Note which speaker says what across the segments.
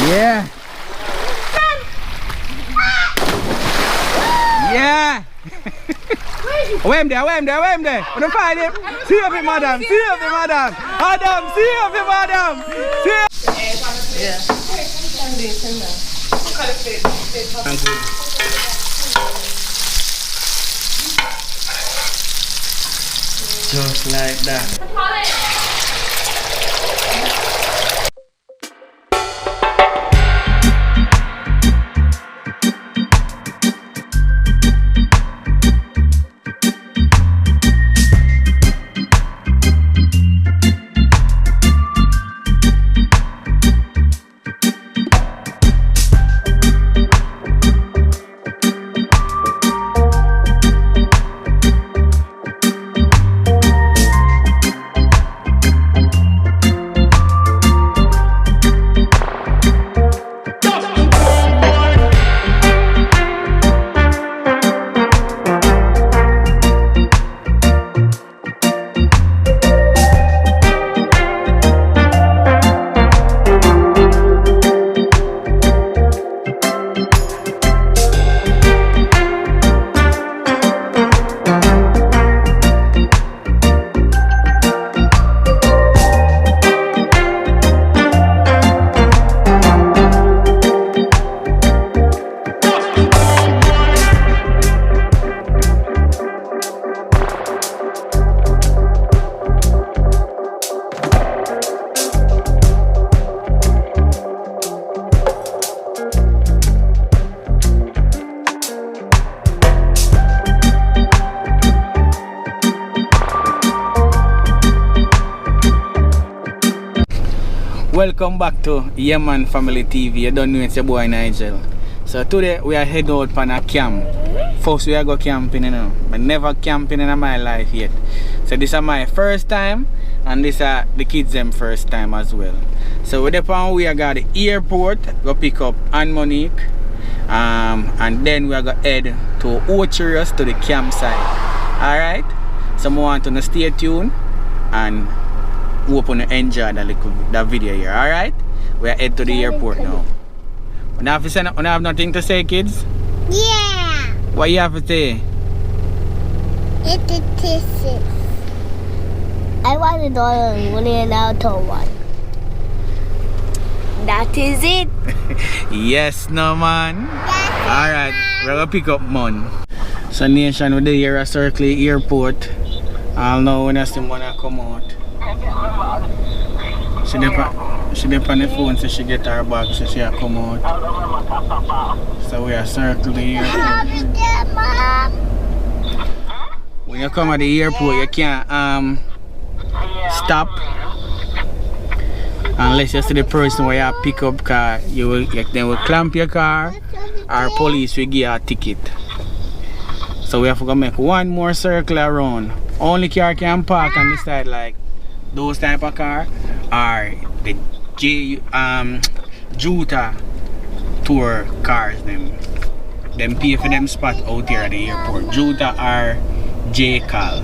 Speaker 1: Yeah. Yeah. Wait there. When you find him, see of him, madam. Adam, see of him, madam.
Speaker 2: Yeah.
Speaker 1: Thank you. Just like that. Welcome back to Yahman Family TV. You don't know it's your boy Nigel. So today we are heading out on a camp. First we are go camping, you know. I never camping in my life yet. So this is my first time and this is the kids them first time as well. So with the point we are got the airport, go pick up Anne Monique. And then we are going to head to Ocherius to the campsite. Alright? So I want to stay tuned and hope you enjoy that video here. Alright? We are head to the airport now. You have nothing to say, kids?
Speaker 3: Yeah.
Speaker 1: What you have to say?
Speaker 3: It is. I want to know when you're now to one. That is it.
Speaker 1: Yes, no man. Alright, we're gonna pick up Mon. So nation with the here at Circle Airport. I'll know when I see Mona come out. She dep on the phone so she get her bag so she come out. So we are Circle Airport. When you come at the airport you can't stop unless you see the person where you pick up car. They will clamp your car or police will give you a ticket. So we have to go make one more circle around. Only car can park on the side like those type of car or the Juta tour cars them pay for them spot out here at the airport. Juta or J-Cal.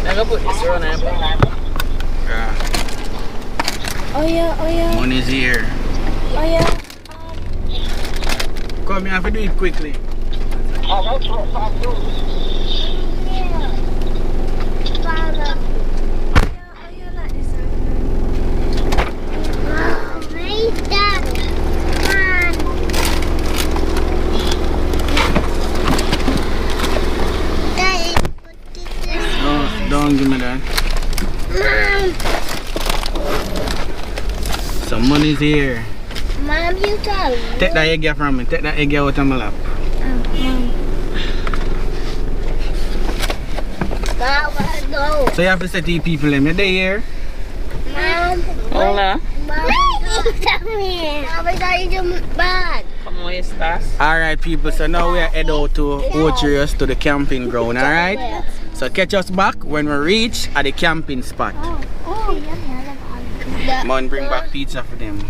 Speaker 2: I'm gonna put this around here.
Speaker 3: Oh yeah.
Speaker 1: Money's here.
Speaker 3: Oh yeah.
Speaker 1: Come, you have to do it quickly. Don't give me that. Some money's here.
Speaker 3: Mom, you tell me.
Speaker 1: Take that egg from me. Take that egg out of my lap.
Speaker 3: Mom, no.
Speaker 1: So you have to say to the people in the here.
Speaker 3: Mom.
Speaker 2: Hola.
Speaker 3: Mom, come here. Mom, I got you bag.
Speaker 2: ¿Cómo estás?
Speaker 1: Alright people, so now we are head out to Ocherius to the camping ground, alright? So catch us back when we reach at the camping spot.
Speaker 3: Oh, yummy.
Speaker 1: Come on, bring back pizza for them.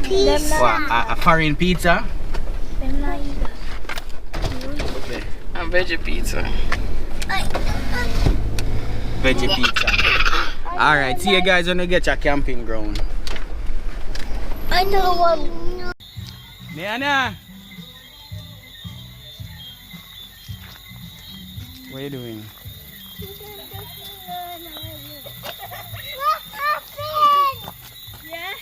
Speaker 3: Pizza.
Speaker 1: What, a foreign pizza?
Speaker 2: And veggie pizza.
Speaker 1: Veggie pizza. Alright, see you guys when you get your camping ground.
Speaker 3: I know one.
Speaker 1: Niana! What are you doing?
Speaker 3: What happened? Yeah.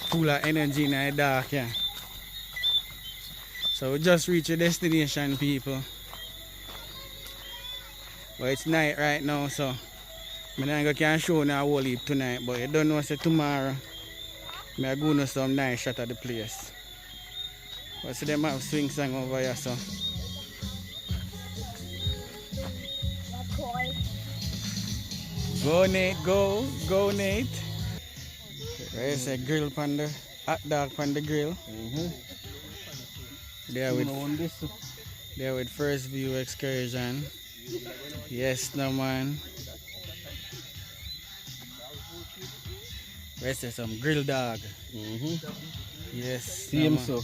Speaker 1: Full of energy in the dark, yeah. So we just reached a destination, people. But it's night right now, so I'm not going to show now whole heap tonight, but you don't know, say tomorrow I'm going to some nice shot at the place. But see them have swing song over here, so. Go Nate, go Nate. There's a grill pan the hot dog pan the grill. There with First View Excursion. Yes, no man. There's some grill dog. Yes.
Speaker 4: See him so.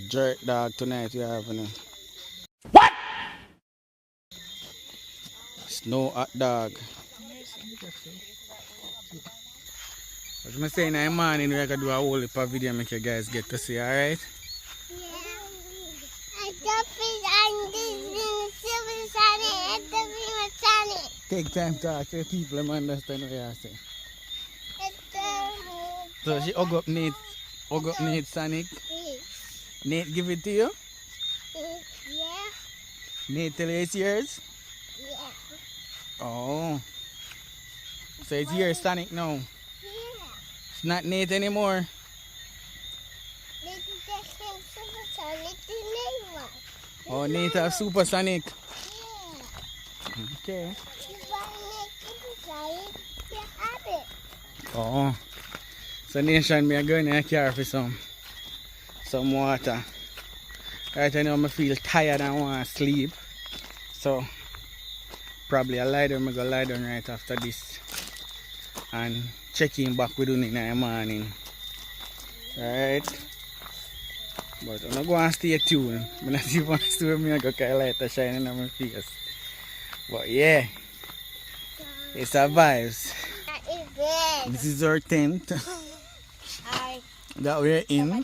Speaker 1: Jerk dog tonight we have now. Snow hot dog. As I say in the morning, we're going to do a whole heap of video make you guys get to see, alright?
Speaker 3: Yeah. I just fish and this silver sunny and the river sunny.
Speaker 1: Take time to talk to people and understand what you're saying. So she hug up Nate Sonic. Nate give it to you?
Speaker 3: Yeah.
Speaker 1: Nate tell you it's yours?
Speaker 3: Yeah.
Speaker 1: Oh. So it's yours Sonic now.
Speaker 3: Yeah.
Speaker 1: It's not Nate anymore.
Speaker 3: This is the same silver sunny the name one.
Speaker 1: Oh, Nate have Super Sonic.
Speaker 3: Yeah.
Speaker 1: Okay.
Speaker 3: If I make it right, you have it.
Speaker 1: Oh. So Nation, me going in a car for some water. Right now I feel tired and want to sleep. So probably I lie down, I go lie down right after this. And check in back with you in the morning. Alright. But I'm not going to stay tuned. I'm not even going to stay me, I go kind of light shining on my face. But yeah. It survives.
Speaker 3: That is good.
Speaker 1: This is our tent that we're in.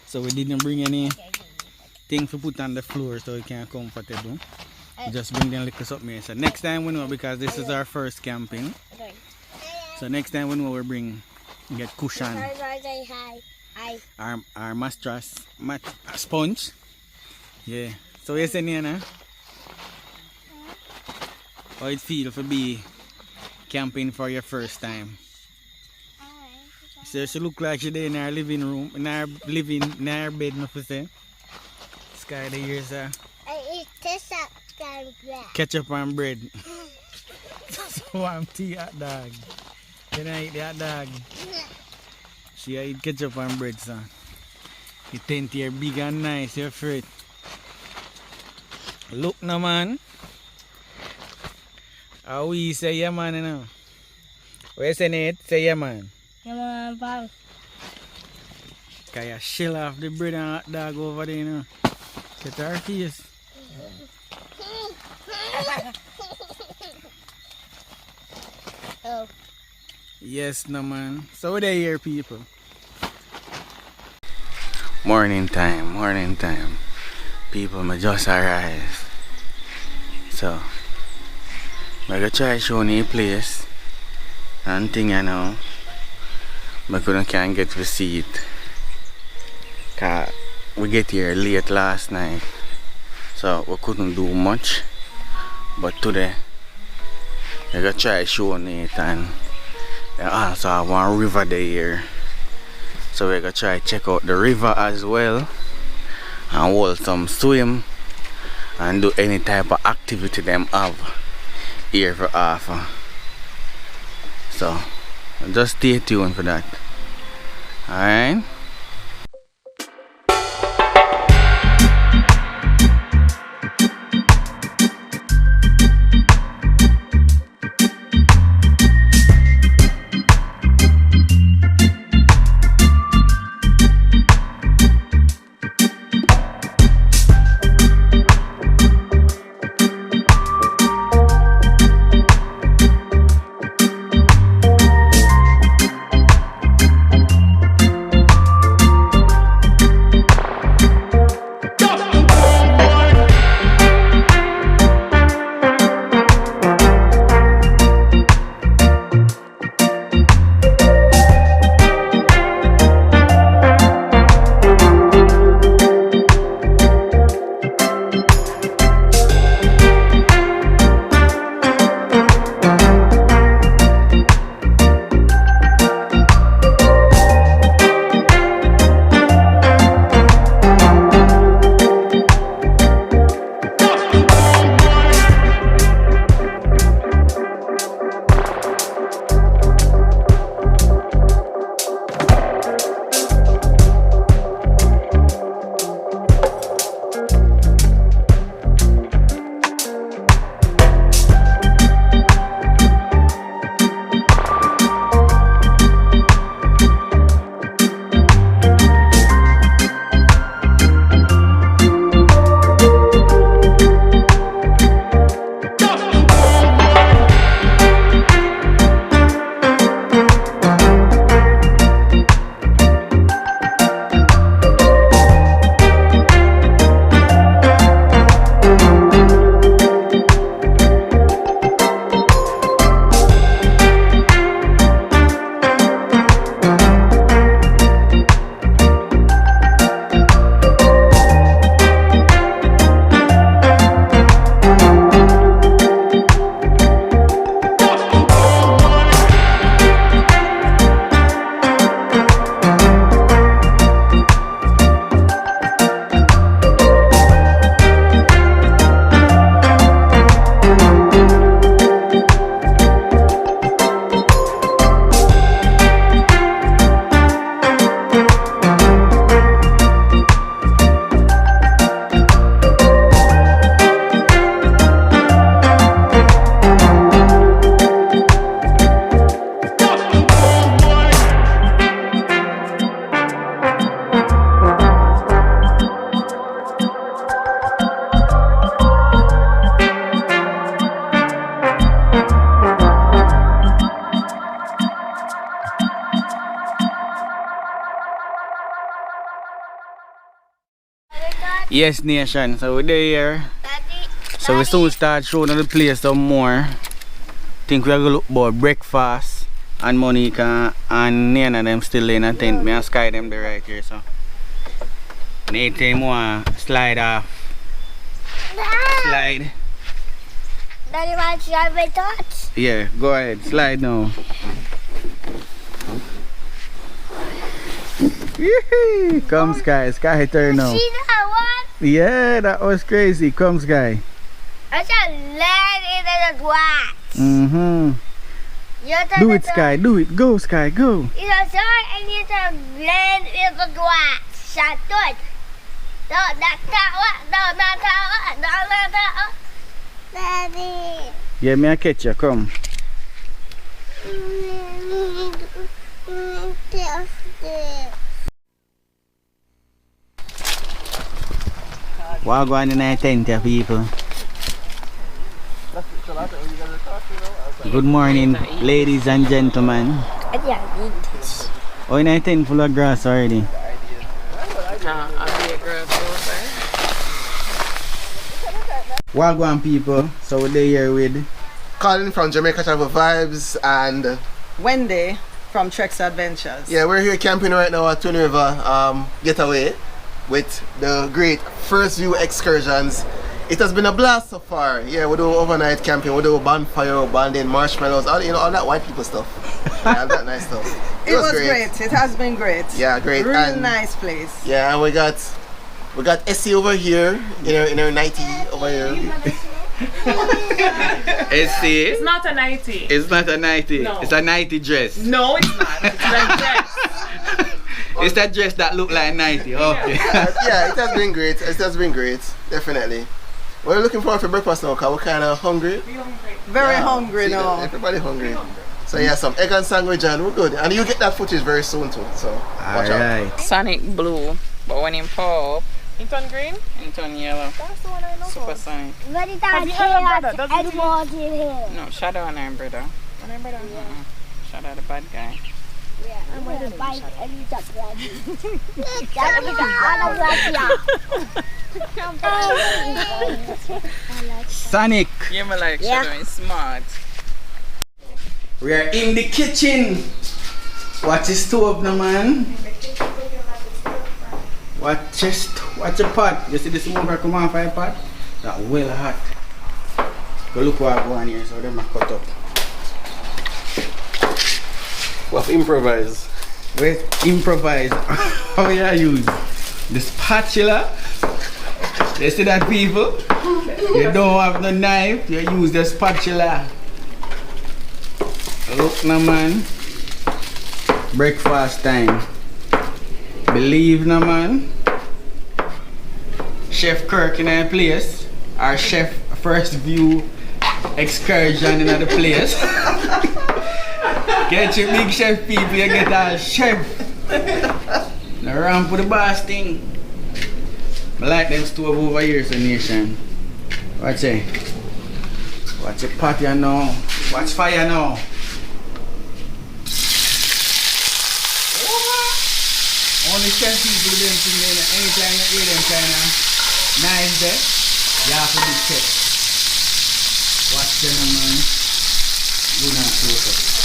Speaker 1: So we didn't bring any thing to put on the floor so we can comfortable. We just bring them little something. So next time we know, because this is our first camping. So next time we know we bring get cushion. Our mattress, sponge. Yeah. So you say Nana? How it feel to be camping for your first time? So she look like she's in our living room, in our bed, no for say. Sky the years
Speaker 3: I eat this up and bread.
Speaker 1: ketchup and bread. So I'm tea hot dog. Then I eat the hot dog. She eat ketchup and bread, son. The tent here big and nice, you're afraid. Look no man. How we say yeah man you know? What you say Nate? Say yeah man.
Speaker 3: Yeah, man,
Speaker 1: Can you shell off the bread and hot dog over there, you know? Get our face.
Speaker 3: Oh.
Speaker 1: Yes, no man. So they here, people. Morning time. People, I just arrived. So, I'm gonna try showing you a place. And thing you know. I can't get to see it. Cause we get here late last night. So we couldn't do much. But today I'm gonna try showing it, and they also have one river there here. So we're gonna try check out the river as well and hold some swim and do any type of activity them have here for offer. So just stay tuned for that. Alright. Yes, nation. So we're here.
Speaker 3: Daddy,
Speaker 1: So we soon start showing the place some more. Think we are gonna look about breakfast and Monica and Nana them still in a tent. Me and Sky them there right here. So anytime more slide off. Slide.
Speaker 3: Daddy, want to try my thoughts?
Speaker 1: Yeah, go ahead. Slide now. Yee-hee. Come Sky. Sky turn now.
Speaker 3: See that one?
Speaker 1: Yeah, that was crazy. Come Sky.
Speaker 3: I shall land in the grass.
Speaker 1: Mm-hmm. Do it, Sky. Do it. Go, Sky. Go.
Speaker 3: It's a song and you shall land in the grass. Shut it. Don't not Daddy.
Speaker 1: Yeah, me I catch you. Come. What going in the tent here, people? Good morning, ladies and gentlemen.
Speaker 3: I think I need this.
Speaker 1: Oh, in a tent full of grass already.
Speaker 2: I'll be a girl over.
Speaker 1: What going, people? So we're here with
Speaker 4: Calling from Jamaica Travel Vibes, and
Speaker 5: Wendy from Treks Adventures.
Speaker 4: yeah, we're here camping right now at Twin River Getaway with the great First View excursions. It has been a blast so far. Yeah, we do overnight camping, we do bonfire, banding, marshmallows, all all that white people stuff. Yeah, all that nice stuff.
Speaker 5: It was great. It has been great.
Speaker 4: Yeah, great.
Speaker 5: Really
Speaker 4: And
Speaker 5: nice place.
Speaker 4: yeah, and we got Essie over here in her nightie over here.
Speaker 1: SC.
Speaker 2: It's not a 90.
Speaker 1: It's not a nightie.
Speaker 2: No.
Speaker 1: It's a nightie dress.
Speaker 2: No, it's not. It's a dress.
Speaker 1: It's that dress that look like nightie. Okay.
Speaker 4: Yeah, it has been great. It has been great, definitely. We're looking forward to breakfast now because we're kind of hungry.
Speaker 5: Very
Speaker 4: Yeah,
Speaker 5: hungry
Speaker 4: see,
Speaker 5: now.
Speaker 4: Everybody hungry. So yeah, some egg and sandwich and we're good. And you get that footage very soon too. So watch out.
Speaker 1: Alright.
Speaker 2: Sonic blue, but when it pop, it turn green, it turn yellow.
Speaker 5: That's the one I know.
Speaker 2: Super Sonic.
Speaker 3: Very
Speaker 2: Have you heard of brother? Doesn't
Speaker 3: and
Speaker 2: he-
Speaker 3: more in here.
Speaker 2: No, Shadow and I'm brother. Shadow the bad guy.
Speaker 3: I'm going to bite and eat up Daddy. Daddy,
Speaker 1: Sonic.
Speaker 2: Yeah, me like
Speaker 3: Yeah.
Speaker 2: Shadow is smart.
Speaker 1: We are in the kitchen. Watch the stove now, man. Watch your pot. You see the smoke come off my pot? That well hot. Go look what I go on here, so them are cut up.
Speaker 4: We have improvise.
Speaker 1: Wait, improvise. How you use the spatula? You see that, people? You don't have the knife, you use the spatula. Look now, man. Breakfast time. Believe now, man. Chef Kirk in our place. Our chef First View excursion in the place. Get your big chef people, you get a chef. Now ramp for the boss thing. I like them stove over here, so nation. Watch it. Watch your pot here now. Watch fire now. Only chef people do them thing there. Anytime you hear them kind of knife there, you have to be check. Watch them, man. Do not close up.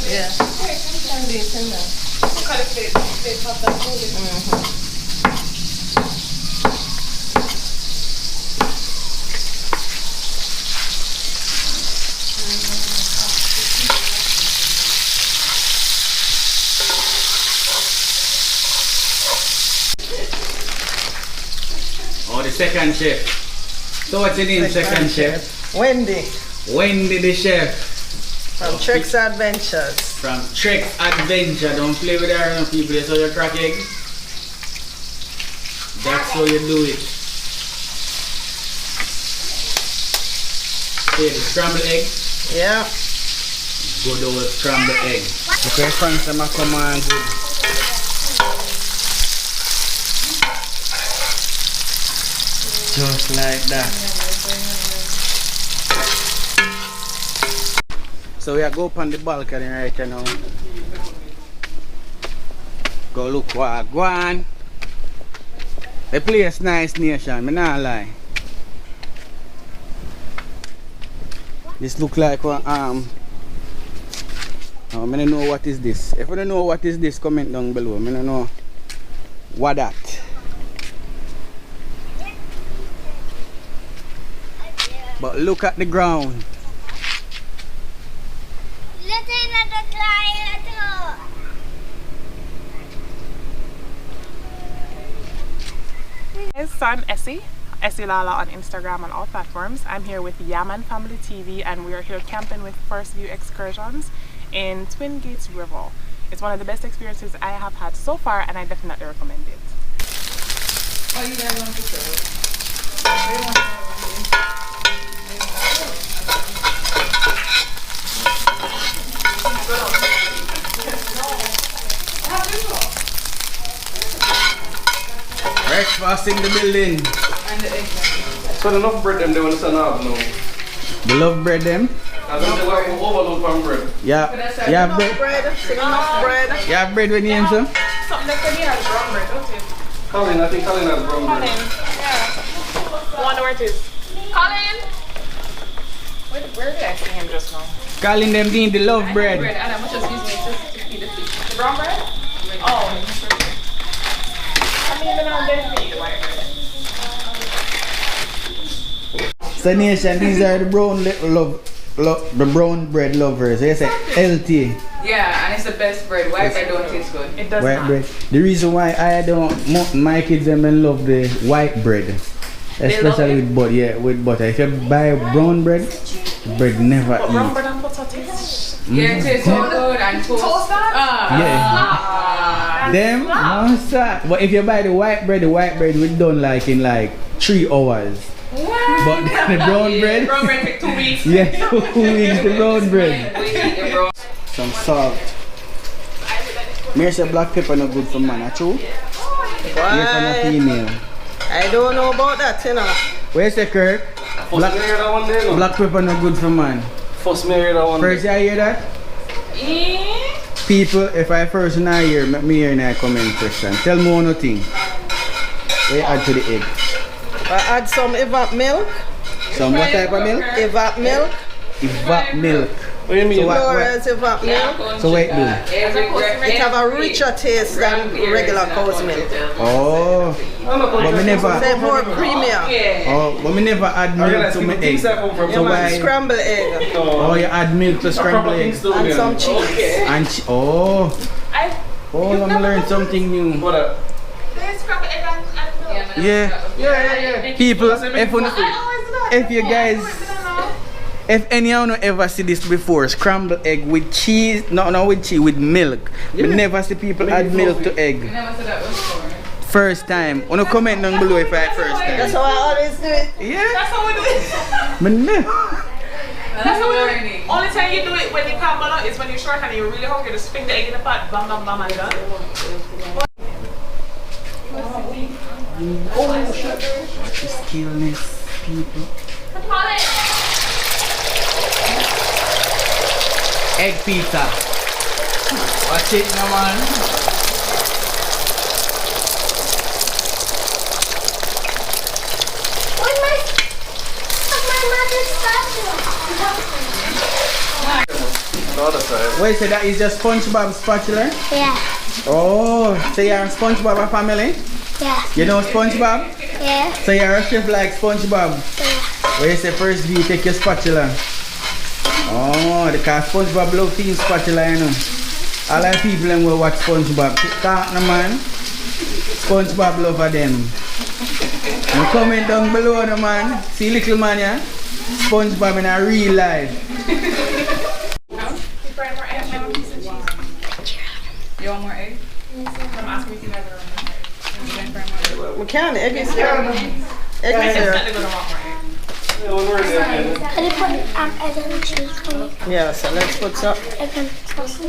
Speaker 5: Yeah.
Speaker 1: Oh, the second chef. So what's your name, second chef?
Speaker 5: Wendy
Speaker 1: Wendy the chef.
Speaker 5: from Treks Adventures.
Speaker 1: From Treks Adventure. Don't play with her, no people. That's how you crack egg. That's how you do it. Okay, the scrambled egg.
Speaker 5: Yeah.
Speaker 1: Good old scrambled egg. Okay, friends, I'm gonna come on good. Just like that. So we are go up on the balcony right now. look what go on. The place nice nation, me not lie. This look like what I don't know what is this. If you don't know what is this, comment down below. I don't know what that. But look at the ground.
Speaker 6: So I'm Essie Lala on Instagram and all platforms. I'm here with Yahman Family TV and we are here camping with First View Excursions in Twin Gates River. It's one of the best experiences I have had so far and I definitely recommend it.
Speaker 2: Oh, you guys want to show?
Speaker 1: Breakfast in the building.
Speaker 2: And the egg.
Speaker 7: So the love bread them they want to send out now.
Speaker 1: The love bread them?
Speaker 7: I think they want to overload from bread.
Speaker 1: Yeah. Yeah, bread.
Speaker 5: Enough bread.
Speaker 1: Yeah, bread with name, sir?
Speaker 6: Something that can be has brown bread, don't it?
Speaker 7: Colin, I think Colin has brown bread.
Speaker 6: Colin, yeah. I wonder where it is. Colin! Where did I see him just now?
Speaker 1: Calling them need the love bread.
Speaker 2: Bread, and I'm just using it to feed the fish.
Speaker 6: The brown bread? Oh. I mean, even on there, the white bread.
Speaker 1: So nation, these are the brown the brown bread lovers. They say LT.
Speaker 2: Yeah, and it's the best bread. White bread don't taste good.
Speaker 6: It does
Speaker 1: White
Speaker 6: not.
Speaker 1: bread. The reason why I don't, my kids them love the white bread, especially with butter. Yeah, with butter. If you buy brown bread, bread never
Speaker 6: But brown
Speaker 1: eat.
Speaker 6: bread and butter taste.
Speaker 2: Yeah, it tastes so good and toast.
Speaker 6: Toast that?
Speaker 1: Yeah. Them, no sir. But if you buy the white bread we done like in like 3 hours.
Speaker 2: What?
Speaker 1: But the brown bread,
Speaker 6: Brown bread take 2 weeks.
Speaker 1: yeah, 2 weeks the brown bread.
Speaker 2: We eat the brown.
Speaker 1: Some salt. Me say black pepper no good for man, true? Yeah, for no
Speaker 5: Why?
Speaker 1: female.
Speaker 5: I don't know about that, you know.
Speaker 1: Where's the Kirk?
Speaker 7: First me hear that one there, no?
Speaker 1: Black pepper no good for man.
Speaker 7: First me hear that one
Speaker 1: First
Speaker 7: there.
Speaker 1: you hear that? People, if I first not hear, make me hear in a comment section. Tell me one thing. What you add to the egg?
Speaker 5: I add some evap milk.
Speaker 1: Some what type of milk?
Speaker 5: Evap milk.
Speaker 1: Evap milk.
Speaker 7: What do you mean?
Speaker 1: So what-
Speaker 5: Flores evap milk.
Speaker 1: So what it do?
Speaker 5: It have a richer taste than regular cow's milk.
Speaker 1: Oh, but me never.
Speaker 5: They're more premium.
Speaker 1: Oh, but me never add milk to my egg. So why?
Speaker 5: Scrambled egg
Speaker 1: Oh, you add milk to scramble egg.
Speaker 5: and some cheese.
Speaker 1: And oh, I'm learn something new.
Speaker 7: What up?
Speaker 1: Yeah. People, if you guys, if anyone ever see this before, scrambled egg with cheese, no with cheese, with milk. We never see people add milk to egg.
Speaker 2: Never said that before.
Speaker 1: First time. Wanna comment down below if I first
Speaker 5: That's
Speaker 1: time.
Speaker 5: how I always do it.
Speaker 1: Yeah.
Speaker 6: That's how we do it.
Speaker 1: Me never.
Speaker 2: That's learning.
Speaker 6: Only time you do it when you can't bun out is when you're short and you're really hungry. Just finger the egg in the pot, bam, bam, bam, and done.
Speaker 1: Skillness, people. Egg pizza. Watch it now, man.
Speaker 7: The other side.
Speaker 1: Wait, so that is just SpongeBob spatula?
Speaker 3: Yeah.
Speaker 1: Oh, so you're a SpongeBob family?
Speaker 3: Yeah.
Speaker 1: You know SpongeBob?
Speaker 3: Yeah.
Speaker 1: So you're a chef like SpongeBob?
Speaker 3: Yeah.
Speaker 1: Where you say first view, take your spatula. Oh, because SpongeBob love team spatula, you know. All the people them will watch SpongeBob. Talk no man. SpongeBob love for them. And comment down below no man. See little man, yeah? SpongeBob in a real life.
Speaker 2: You want more egg?
Speaker 6: I'm asking if you guys are
Speaker 5: We can. Egg is here. Egg is here.
Speaker 6: definitely gonna want more egg.
Speaker 7: Yeah, one word there.
Speaker 3: Can you put egg and cheese for me?
Speaker 5: Yeah, so let's put some.
Speaker 3: Egg and sausage.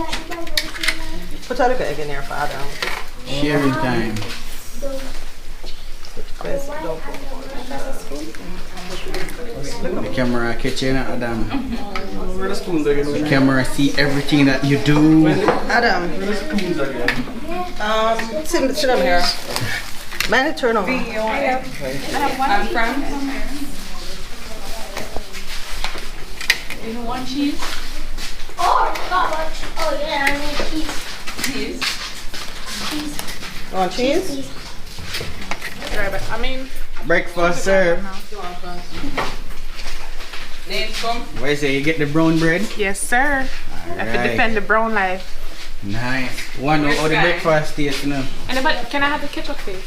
Speaker 5: Put a little egg in here, Father.
Speaker 1: Sharing time. The camera catching at Adam.
Speaker 7: Where the spoons again?
Speaker 1: The camera see everything that you do.
Speaker 5: Adam,
Speaker 7: Where the spoons again?
Speaker 5: sit down here. Man, turn over.
Speaker 2: I'm from. You know one cheese?
Speaker 3: Oh, yeah, I need cheese.
Speaker 2: Cheese.
Speaker 5: You want cheese?
Speaker 6: I mean,
Speaker 1: Breakfast served.
Speaker 2: Names come.
Speaker 1: What is it? You get the brown bread?
Speaker 6: yes, sir. I have to
Speaker 1: Alright.
Speaker 6: defend the brown life.
Speaker 1: Nice. One how the breakfast taste, you know.
Speaker 6: Anybody, can I have the ketchup, please?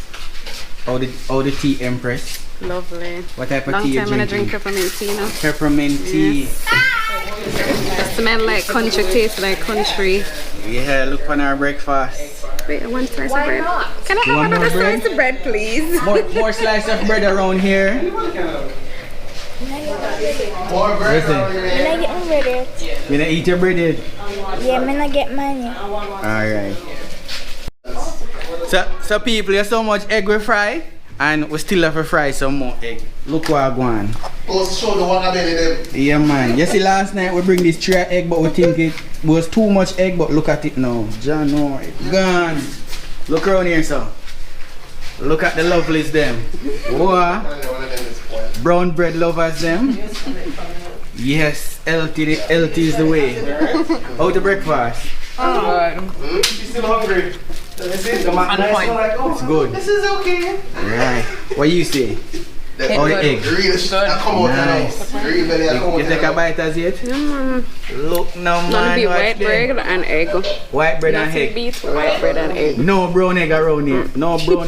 Speaker 1: How the tea Empress?
Speaker 8: Lovely.
Speaker 1: What type of
Speaker 8: Long
Speaker 1: tea you
Speaker 8: time when I
Speaker 1: drinking?
Speaker 8: drink peppermint tea, you know.
Speaker 1: Peppermint tea.
Speaker 8: It smell like country, taste like country.
Speaker 1: Yeah, look on our breakfast.
Speaker 8: Wait, one slice of bread. Can I
Speaker 1: You
Speaker 8: have
Speaker 1: want
Speaker 8: another
Speaker 1: more bread?
Speaker 8: slice of bread, please?
Speaker 1: More slice of bread around here.
Speaker 4: More bread
Speaker 1: Listen.
Speaker 4: around here.
Speaker 3: When I get my bread,
Speaker 1: You gonna eat your bread yet?
Speaker 3: yeah, when I get mine.
Speaker 1: Alright. So people, there's so much egg we fry, and we still have to fry some more egg. Look what I want.
Speaker 4: Go show the one I made them.
Speaker 1: Yeah man, you see last night we bring this tray of egg but we think it was too much egg, but look at it now. John, no, it's gone. Look around here, sir. Look at the lovelies them. What? Brown bread lovers them. Yes, LT is the way. How the breakfast?
Speaker 7: You still hungry? Let me see. The
Speaker 1: It's good.
Speaker 4: This is okay.
Speaker 1: Right. What you say? How the egg?
Speaker 4: Real shit. I come out
Speaker 1: Nice.
Speaker 4: now. Real belly, I come
Speaker 1: You
Speaker 4: out
Speaker 1: take a
Speaker 4: now.
Speaker 1: bite as yet? Look no
Speaker 8: None
Speaker 1: man.
Speaker 8: be
Speaker 1: watch
Speaker 8: white
Speaker 1: them.
Speaker 8: bread and egg.
Speaker 1: White bread and
Speaker 8: Nothing
Speaker 1: egg.
Speaker 8: beats white bread and egg.
Speaker 1: No brown egg around here. No brown.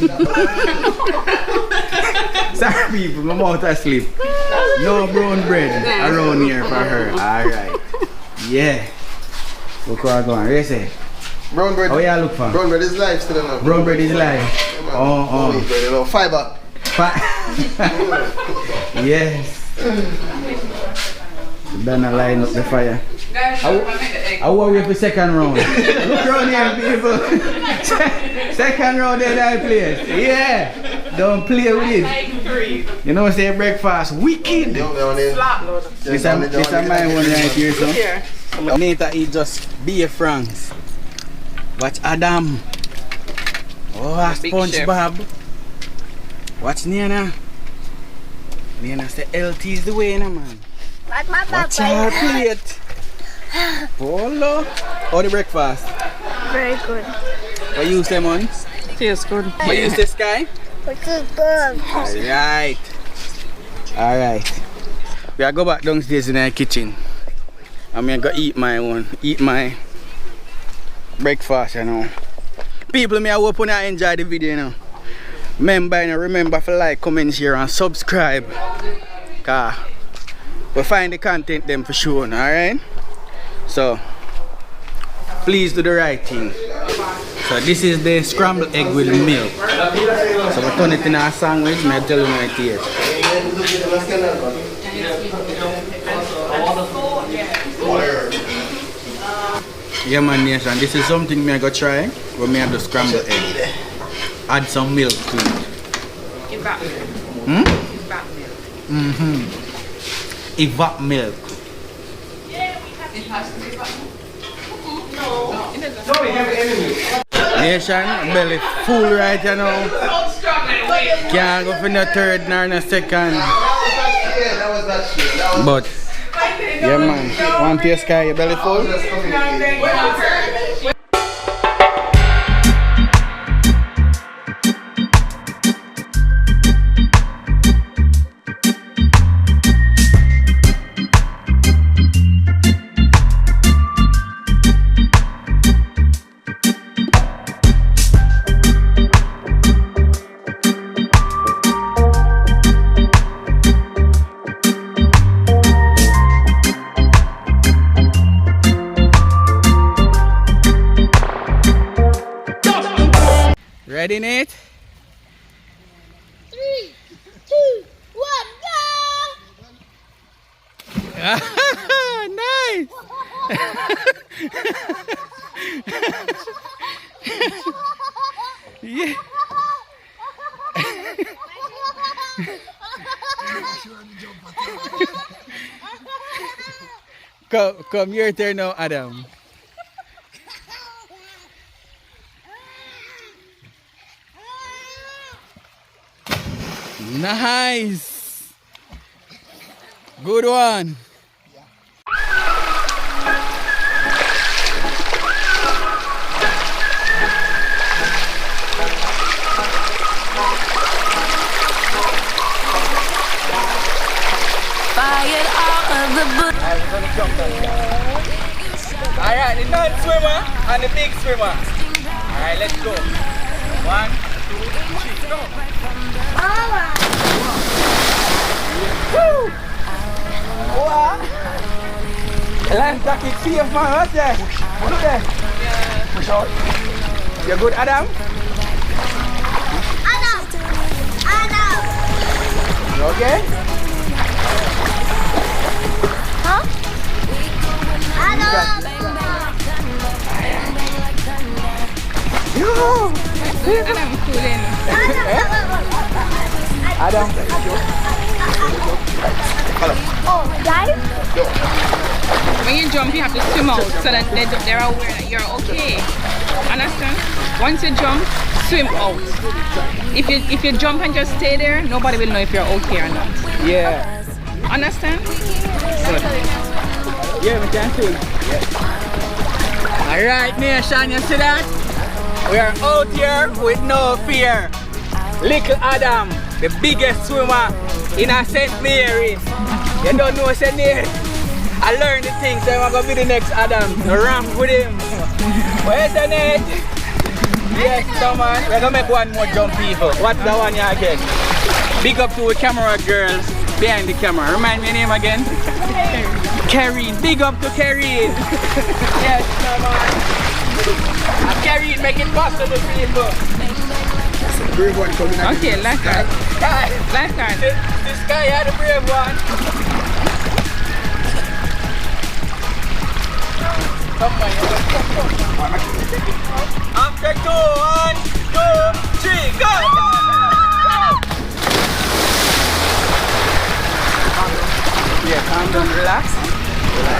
Speaker 1: Sorry people, my mouth asleep. No brown bread around here for her. Alright. Yeah. Look where I'm going. What you say?
Speaker 4: Brown bread.
Speaker 1: How you look for?
Speaker 4: Brown bread is life still enough.
Speaker 1: Brown bread is live. Oh,
Speaker 4: Wheat bread, you know, fiber.
Speaker 1: Yes. Then I line up the fire.
Speaker 2: Guys, I make the egg.
Speaker 1: I will wait for second round. Look around here, people. Second round in that place. Yeah. Don't play with it. You know, say breakfast wicked. This is my one right here, so. Later eat just beef franks. Watch Adam. Oh,
Speaker 2: Big
Speaker 1: SpongeBob. Watch Nana. Nana say LT is the way, you know, man.
Speaker 3: Like my
Speaker 1: Watch our plate. Polo. How the breakfast?
Speaker 3: Very good.
Speaker 1: What you say, man?
Speaker 8: Tastes good.
Speaker 1: What you say, Sky?
Speaker 3: Which is good.
Speaker 1: Alright. Alright. We are go back downstairs in the kitchen. I'm gonna go eat my breakfast, you know. People, me I hope you enjoy the video, you know. Remember to like, comment, share and subscribe. Cause we find the content them for sure, alright? So please do the right thing. So this is the scrambled egg with milk. So we turn it in a sandwich, and I tell you my taste. Yeah man, nation, this is something me I go try when me have the scrambled egg. Add some milk to it.
Speaker 6: Evap.
Speaker 1: Evap milk. Nation, belly full right you know. Can't go for no third nor no second. But yeah man, one taste Sky, your belly full? Ready, Nate?
Speaker 3: 3, 2, 1, go!
Speaker 1: Nice! Yeah. Come your turn now, Adam. Nice. Good one. Alright, the non-swimmer and the big swimmer. Alright, let's go. 1, 2, 3, go. Woo! Wow! Life jacket safe, man. What's there? Look there. Push out. You good, Adam? Adam! You okay?
Speaker 3: Huh? Adam!
Speaker 1: Yo!
Speaker 8: Adam cooling.
Speaker 1: Adam.
Speaker 3: Oh, dive?
Speaker 8: When you jump, you have to swim out so that they're aware that you're okay. Understand? Once you jump, swim out. If you jump and just stay there, nobody will know if you're okay or not.
Speaker 1: Yeah.
Speaker 8: Understand?
Speaker 1: Good. Yeah, we can swim. Yeah. Alright, nation, you see that? We are out here with no fear. Little Adam, the biggest swimmer in a St. Mary. You don't know St. Mary. I learned the things, so I'm gonna be the next Adam. Ramp with him. Where's the net? Yes, come on. We're gonna make one more jump, people. What's the one you get? Big up to the camera girls behind the camera. Remind me your name again? Karine. Big up to Karine. Yes, come on. Karine, make it possible, people.
Speaker 4: Brave one coming out.
Speaker 8: Okay, lifeguard. Lifeguard.
Speaker 1: This guy had a brave one. Come on, come. After 2, 1, 2, 3, go! Yeah, calm down, relax.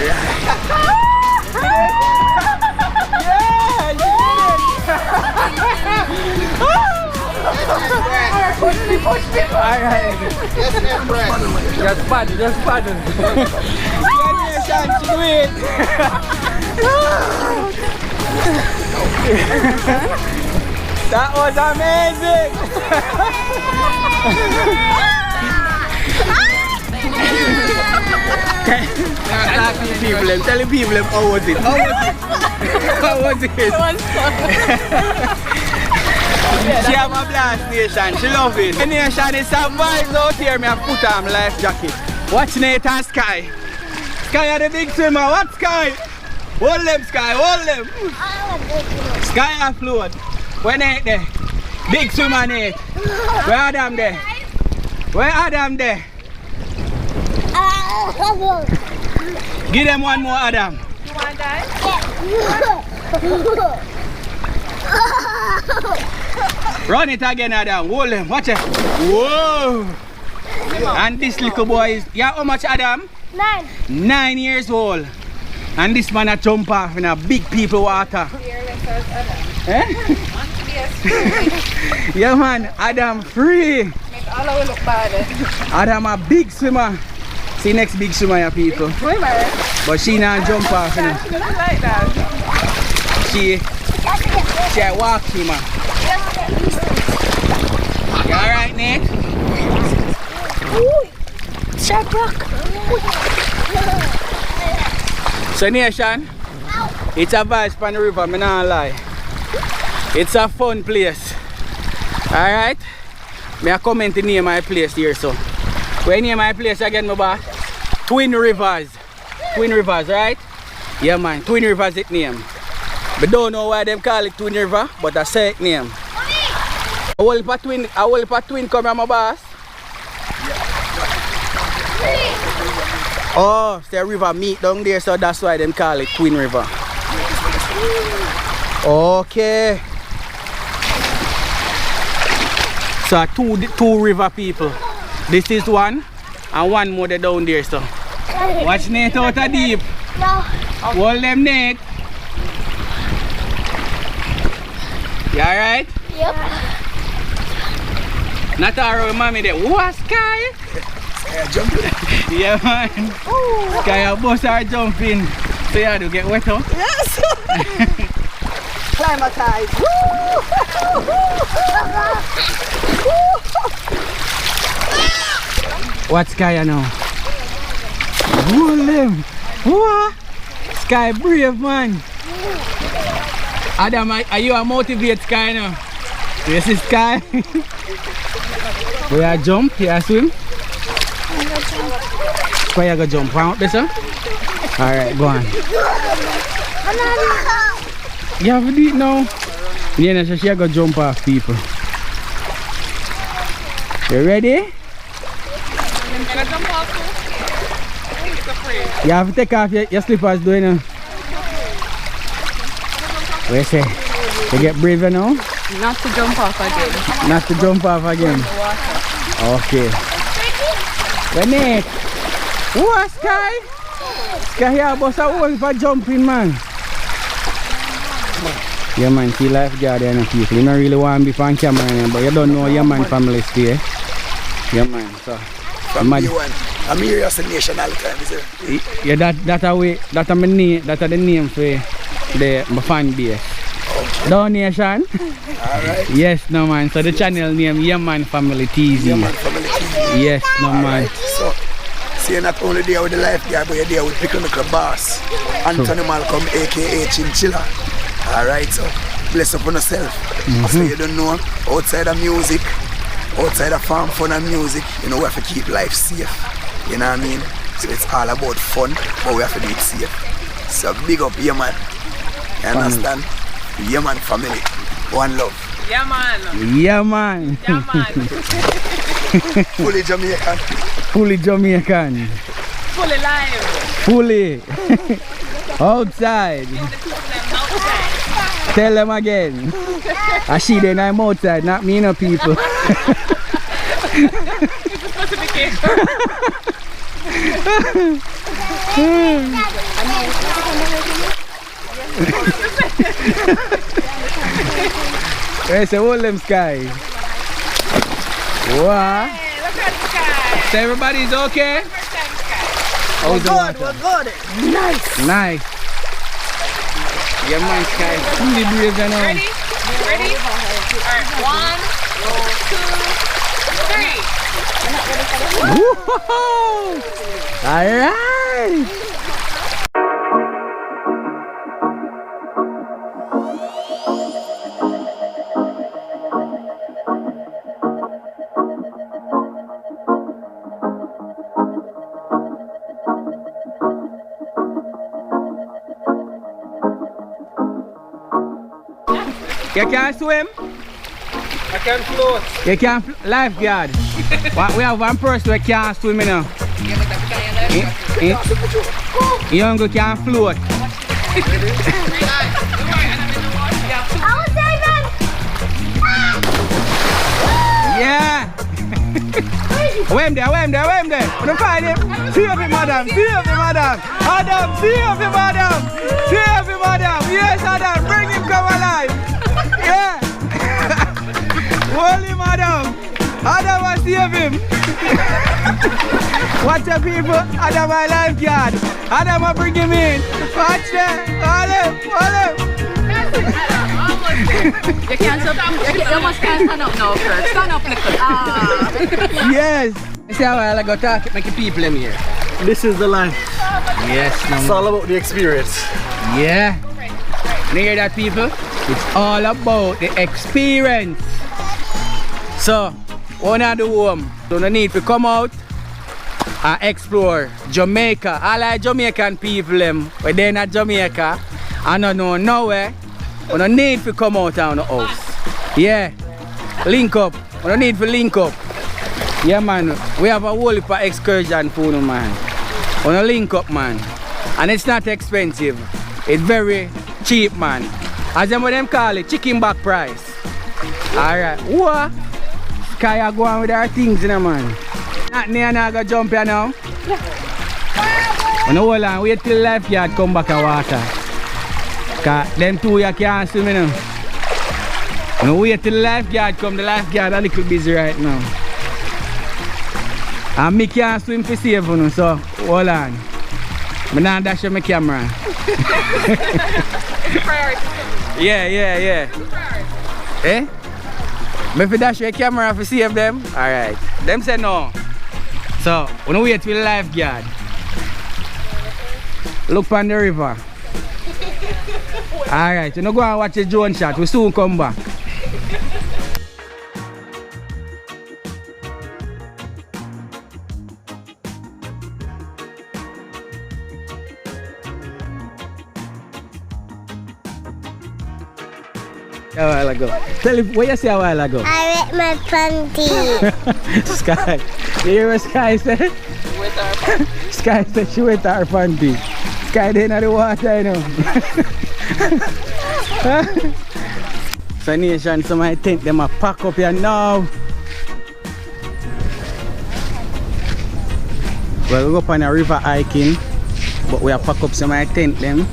Speaker 1: Yeah, you did it! Push me. Alright.
Speaker 4: Yes, Empress.
Speaker 1: Just paddle. Yeah, chance to do it. That was amazing. Tell the people how was it? How was it? It was fun. She have a blast, nation. She love it. The nation is survives out here. Me have put on life jacket. Watch Nate and Sky. Sky are the big swimmer. What Sky? Hold them, Sky. Hold them. Sky afloat. Where Nate there? Big swimmer Nate. Where Adam there? Where Adam there? Give them one more, Adam.
Speaker 6: You want to dive?
Speaker 1: Run it again, Adam. Hold them. Watch it. Whoa. And this little boy is, yeah, how much, Adam?
Speaker 3: 9.
Speaker 1: 9 years old. And this man a jump off in a big people water. Eh? Yeah, man. Adam free.
Speaker 6: Make all of it look bad.
Speaker 1: Adam a big swimmer. See next big swimmer, ya people. But she not jump off, you know.
Speaker 6: She doesn't like that.
Speaker 1: She a walk swimmer. You alright, Nate?
Speaker 3: Sharp rock.
Speaker 1: So nation, it's a vibes on the river, I'm not lie. It's a fun place. Alright? Me a comment to name my place here, so. Where name my place again, my boss? Twin Rivers. Twin Rivers, right? Yeah man, Twin Rivers it name. But don't know why them call it Twin River, but I say it name. A whole twin come from my boss. Oh, the river meet down there, so that's why them call it Twin River. Okay. So two river people. This is one and one more down there, so. Watch Nate out of deep.
Speaker 3: No.
Speaker 1: Hold them, Nick. You alright?
Speaker 3: Yep.
Speaker 1: Not alright, mommy there. What, Sky? Yeah, man. Sky, your boss are jumping. So you do get wet up?
Speaker 5: Yes. Climatize.
Speaker 1: What Sky now? Hold them. What? Sky brave, man. Adam, are you a motivate Sky now? You see Sky? We are jump, you are swim? Where you go jump? Round up there, sir? Alright, go on. You have to do it now. Yeah, so she go jump off people. You ready? You have to take off your slippers, do you know? What you say? You get braver now?
Speaker 8: Not to jump off again.
Speaker 1: Not to jump off again. Okay. When it? What, Sky? Sky here bust a hole for jumping, man. Yeah, man, see lifeguard and people. You don't really want to be on camera, but you don't know Yahman family stay. Yeah, man. So,
Speaker 9: from day one, I'm here as a nation all the time, is it?
Speaker 1: Yeah, that's the name, that's the name for my fan base. Okay. Donation.
Speaker 9: Alright.
Speaker 1: Yes, no man. So the channel name Yahman Family TV.
Speaker 9: Yahman Family TV.
Speaker 1: Yes, no man.
Speaker 9: So, see, you're not only there with the lifeguard, but you're there with Picnic Boss, Anthony Malcolm, aka Chinchilla. Alright, so bless up on yourself. So you don't know, outside of music, outside of farm fun and music, you know, we have to keep life safe. You know what I mean? So it's all about fun, but we have to do it safe. So big up Yahman. You understand? Yahman family. One love.
Speaker 2: Yahman.
Speaker 1: Yahman.
Speaker 2: Yahman.
Speaker 9: Fully Jamaican.
Speaker 1: Fully Jamaican.
Speaker 2: Fully live.
Speaker 1: Fully. Outside. Tell them again. I see them, I'm outside, not me, no people.
Speaker 2: It's a specification.
Speaker 1: Where's the whole them Sky? What?
Speaker 2: Hey, look at the sky.
Speaker 1: So everybody's okay? How's the water?
Speaker 5: We're good. Nice.
Speaker 1: Nice. Yeah, man, Sky. Fully brave now.
Speaker 2: Ready? Ready? Alright, 1, 2, 3.
Speaker 1: Alright. You can swim?
Speaker 7: I can float.
Speaker 1: You can lifeguard. We have one person who can't swim now. Young can float. Yeah. Wham there. Don't find him. See of him, madam. Adam, see of him, madam. Yes, Adam, bring him come alive. Yeah. Hold him, Adam. Adam, I save him. Watch the people. Adam, my lifeguard. Adam, I bring him in. Watch that. Hold him.
Speaker 8: You can't stop. You must stand up now first. Stand up little.
Speaker 1: Yes. See how I go talk, make the people in here.
Speaker 7: This is the life.
Speaker 1: Yes, no.
Speaker 7: It's all about the experience.
Speaker 1: Yeah. You hear that, people? It's all about the experience. So, one of the home, so no need to come out and explore Jamaica. All like Jamaican people, when they're in Jamaica, I don't know nowhere. We don't need to come out of the house. Yeah. Link up. We don't need to link up. Yeah, man. We have a whole heap of excursion for you, man. We don't link up, man. And it's not expensive. It's very cheap, man. As them call it, chicken back price. Alright. What? Sky are going with our things, you know, man. Not near now, go jump here now. When you hold on, wait till the lifeguard come back and water. Cause them two you can't swim, you know. When you wait till the lifeguard come, the lifeguard a little busy right now. And me can't swim for save, you know, so hold on. I'm not dash my camera. Yeah. Eh? Me fi dash your camera for save them? Alright. Them say no. So, we don't wait for the lifeguard. Look on the river. Alright, you know go and watch the drone shot. We soon come back. A while ago. Tell him what you say a while ago.
Speaker 3: I wet my panty.
Speaker 1: Sky. You hear what Sky said? Sky said she wet her panty. Sky they in the water, you know. So nation, some might think them a pack up here now. Well, we go up on a river hiking, but we are pack up some might think them.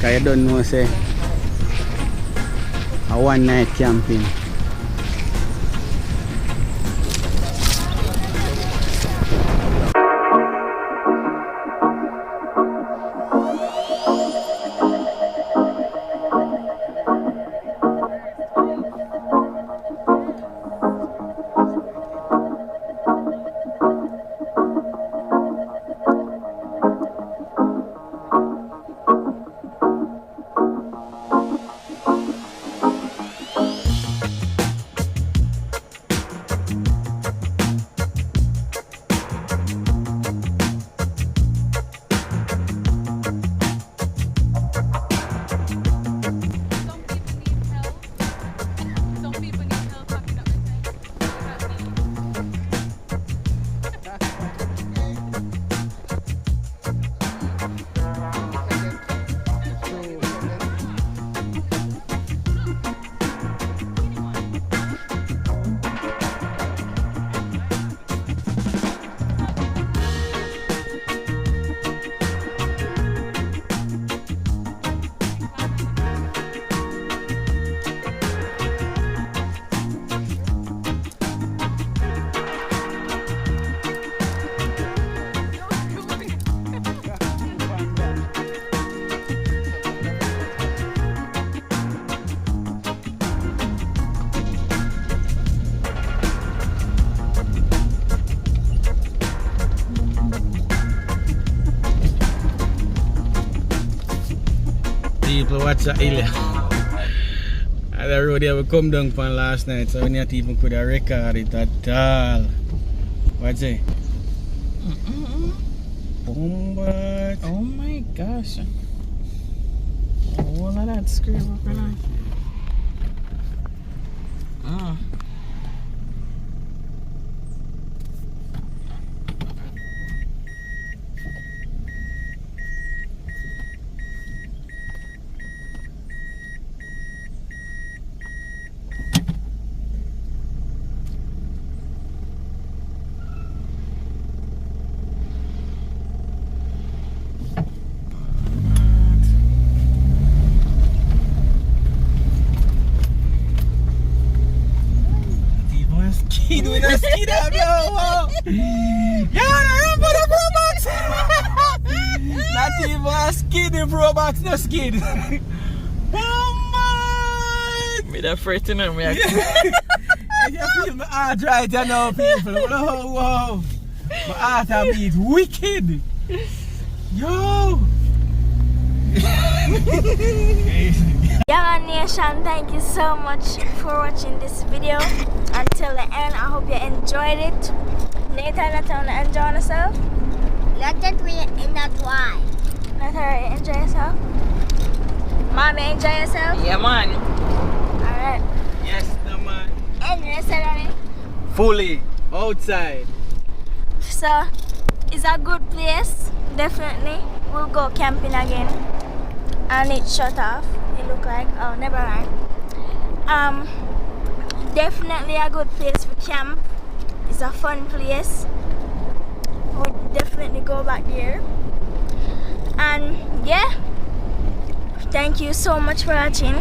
Speaker 1: Cause you don't know say a one night camping. People watch the hill. And the road here we come down from last night, so we not even could have record it at all. What's it? Bombat.
Speaker 2: Oh my gosh. All of that screw up in there.
Speaker 1: He doing a skid up, yo! Yo, run for the Pro Box! Not even a skid, the Pro Box, no skid. Bombard!
Speaker 2: Me that fretting on me.
Speaker 1: You feel my heart right here now, people. Whoa. My heart a beat wicked. Yo!
Speaker 3: Yahman Nation, thank you so much for watching this video until the end. I hope you enjoyed it. Nathan, not enjoy yourself? Not that we in that why. Not her enjoy yourself? Mommy, enjoy yourself?
Speaker 2: Yeah, man.
Speaker 3: Alright.
Speaker 1: Yes, no man.
Speaker 3: And you said already?
Speaker 1: Fully outside.
Speaker 3: So, it's a good place. Definitely. We'll go camping again. And it's shut off. It look like, oh, never mind. Definitely a good place for camp. It's a fun place. We'll definitely go back there. And yeah, thank you so much for watching.